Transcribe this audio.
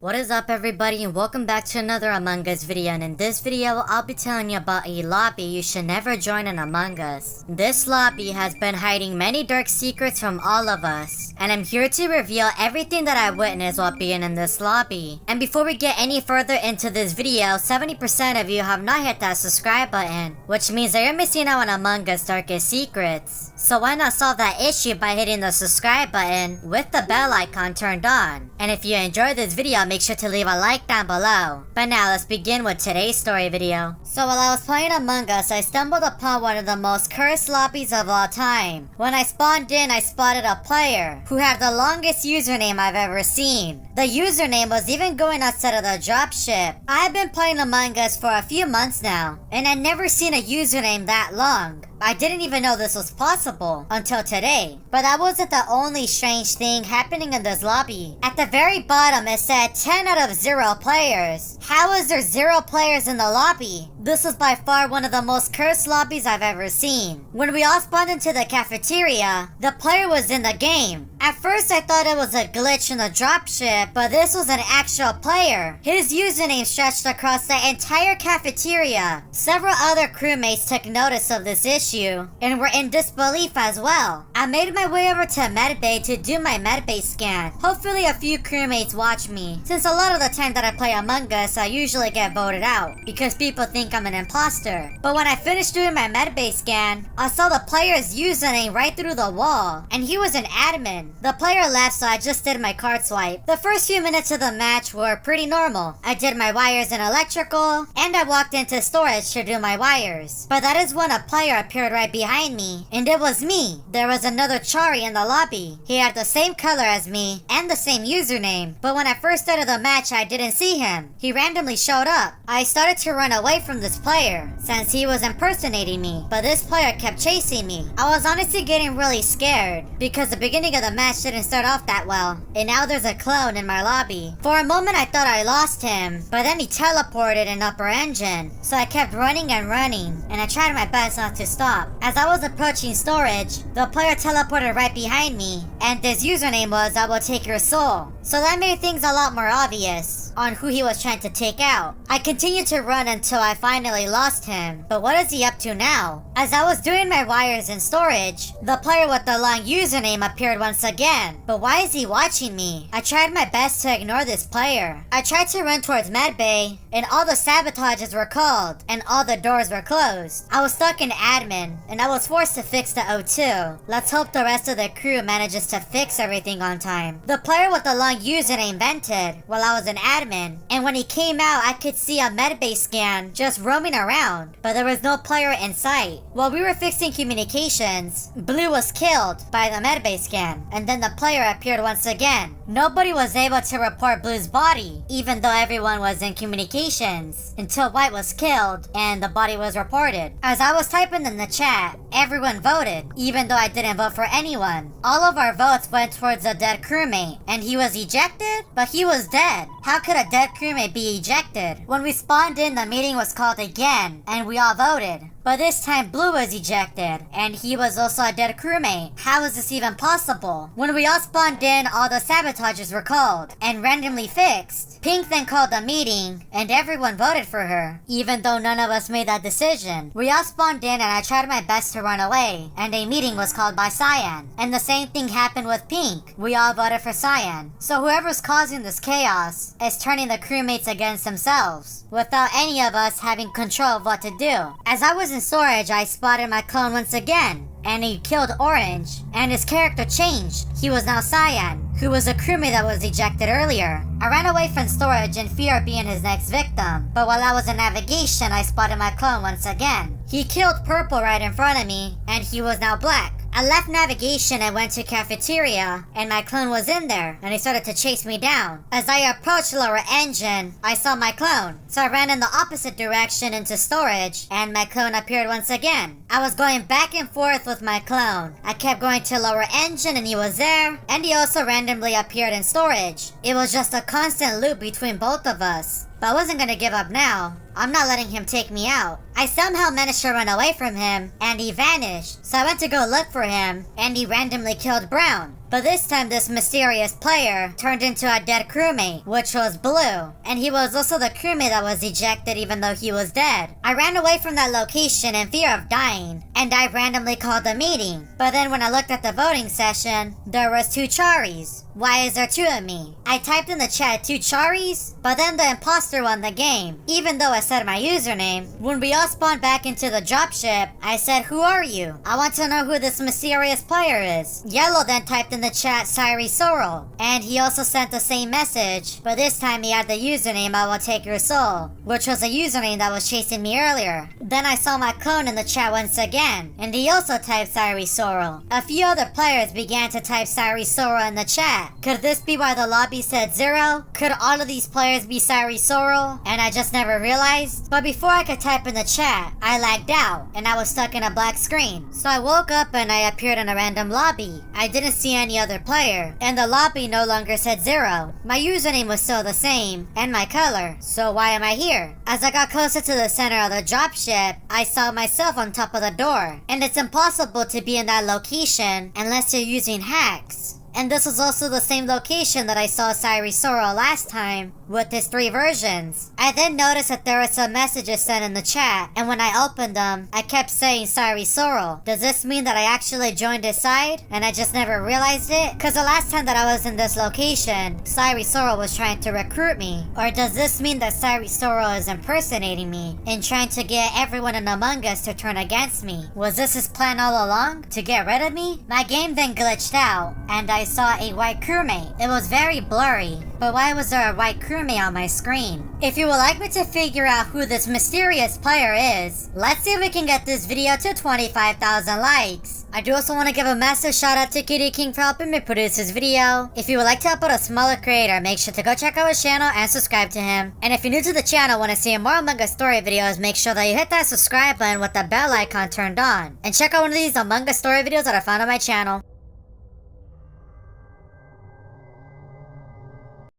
What is up everybody, and welcome back to another Among Us video. And in this video I'll be telling you about a lobby you should never join in Among Us. This lobby has been hiding many dark secrets from all of us, and I'm here to reveal everything that I witnessed while being in this lobby. And before we get any further into this video, 70% of you have not hit that subscribe button, which means that you're missing out on Among Us darkest secrets. So why not solve that issue by hitting the subscribe button with the bell icon turned on. And if you enjoyed this video, make sure to leave a like down below. But now let's begin with today's story video. So while I was playing Among Us, I stumbled upon one of the most cursed lobbies of all time. When I spawned in, I spotted a player who had the longest username I've ever seen. The username was even going outside of the dropship. I've been playing Among Us for a few months now, and I'd never seen a username that long. I didn't even know this was possible until today. But that wasn't the only strange thing happening in this lobby. At the very bottom it said 10 out of 0 players. How is there 0 players in the lobby? This was by far one of the most cursed lobbies I've ever seen. When we all spawned into the cafeteria, the player was in the game. At first I thought it was a glitch in the dropship, but this was an actual player. His username stretched across the entire cafeteria. Several other crewmates took notice of this issue and were in disbelief as well. I made my way over to medbay to do my medbay scan. Hopefully a few crewmates watch me, since a lot of the time that I play Among Us I usually get voted out because people think I'm an imposter. But when I finished doing my medbay scan, I saw the player's username right through the wall, and he was an admin. The player left, so I just did my card swipe. The first few minutes of the match were pretty normal. I did my wires and electrical, and I walked into storage to do my wires. But that is when a player appeared right behind me, and it was me. There was another Chari in the lobby. He had the same color as me and the same username, but when I first started the match I didn't see him. He randomly showed up. I started to run away from this player since he was impersonating me, but this player kept chasing me. I was honestly getting really scared because the beginning of the match didn't start off that well, and now there's a clone in my lobby. For a moment I thought I lost him, but then he teleported in upper engine, so I kept running and running, and I tried my best not to stop. As I was approaching storage, the player teleported right behind me, and his username was "I will take your soul." So that made things a lot more obvious on who he was trying to take out. I continued to run until I finally lost him, but what is he up to now? As I was doing my wires in storage, the player with the long username appeared once again. But why is he watching me? I tried my best to ignore this player. I tried to run towards medbay, and all the sabotages were called, and all the doors were closed. I was stuck in admin, and I was forced to fix the O2. Let's hope the rest of the crew manages to fix everything on time. The player with the long username vented while I was an admin, and when he came out I could see a medbay scan just roaming around, but there was no player in sight. While we were fixing communications, Blue was killed by the medbay scan, and then the player appeared once again. Nobody was able to report Blue's body, even though everyone was in communications, until White was killed and the body was reported. As I was typing in the chat, everyone voted, even though I didn't vote for anyone. All of our votes went towards a dead crewmate, and he was ejected? But he was dead. How could a dead crewmate be ejected? When we spawned in, the meeting was called again, and we all voted. But this time Blue was ejected, and he was also a dead crewmate. How is this even possible? When we all spawned in, all the sabotages were called and randomly fixed. Pink then called a meeting, and everyone voted for her, even though none of us made that decision. We all spawned in, and I tried my best to run away, and a meeting was called by Cyan. And the same thing happened with Pink. We all voted for Cyan. So whoever's causing this chaos is turning the crewmates against themselves, without any of us having control of what to do. As I was in storage, I spotted my clone once again, and he killed Orange, and his character changed. He was now Cyan, who was a crewmate that was ejected earlier. I ran away from storage in fear of being his next victim, but while I was in navigation I spotted my clone once again. He killed Purple right in front of me, and he was now Black. I left navigation and went to cafeteria, and my clone was in there, and he started to chase me down. As I approached lower engine, I saw my clone, so I ran in the opposite direction into storage, and my clone appeared once again. I was going back and forth with my clone. I kept going to lower engine and he was there, and he also randomly appeared in storage. It was just a constant loop between both of us. But I wasn't gonna give up now. I'm not letting him take me out. I somehow managed to run away from him, and he vanished. So I went to go look for him, and he randomly killed Brown. But this time this mysterious player turned into a dead crewmate, which was Blue. And he was also the crewmate that was ejected even though he was dead. I ran away from that location in fear of dying, and I randomly called a meeting. But then when I looked at the voting session, there was 2 Charis. Why is there 2 of me? I typed in the chat 2 Charis, but then the imposter won the game, even though I said my username. When we all spawned back into the dropship, I said, "Who are you? I want to know who this mysterious player is." Yellow then typed in the chat Siri Sorrel, and he also sent the same message, but this time he had the username "I will take your soul," which was a username that was chasing me earlier. Then I saw my clone in the chat once again, and he also typed Siri Sorrel. A few other players began to type Siri Sorrel in the chat. Could this be why the lobby said 0? Could all of these players be Siri Sorrel, and I just never realized? But before I could type in the chat, I lagged out, and I was stuck in a black screen. So I woke up and I appeared in a random lobby. I didn't see any other player, and the lobby no longer said 0. My username was still the same, and my color, so why am I here? As I got closer to the center of the dropship, I saw myself on top of the door, and it's impossible to be in that location unless you're using hacks. And this was also the same location that I saw Siri Sorrel last time, with his 3 versions. I then noticed that there were some messages sent in the chat, and when I opened them, I kept saying Siri Sorrel. Does this mean that I actually joined his side, and I just never realized it? Cause the last time that I was in this location, Siri Sorrel was trying to recruit me. Or does this mean that Siri Sorrel is impersonating me, and trying to get everyone in Among Us to turn against me? Was this his plan all along, to get rid of me? My game then glitched out, and I saw a white crewmate. It was very blurry, but why was there a white crewmate on my screen? If you would like me to figure out who this mysterious player is, let's see if we can get this video to 25,000 likes. I do also want to give a massive shout out to Kitty King for helping me produce this video. If you would like to help out a smaller creator, make sure to go check out his channel and subscribe to him. And if you're new to the channel and want to see more Among Us story videos, make sure that you hit that subscribe button with the bell icon turned on. And check out one of these Among Us story videos that I found on my channel.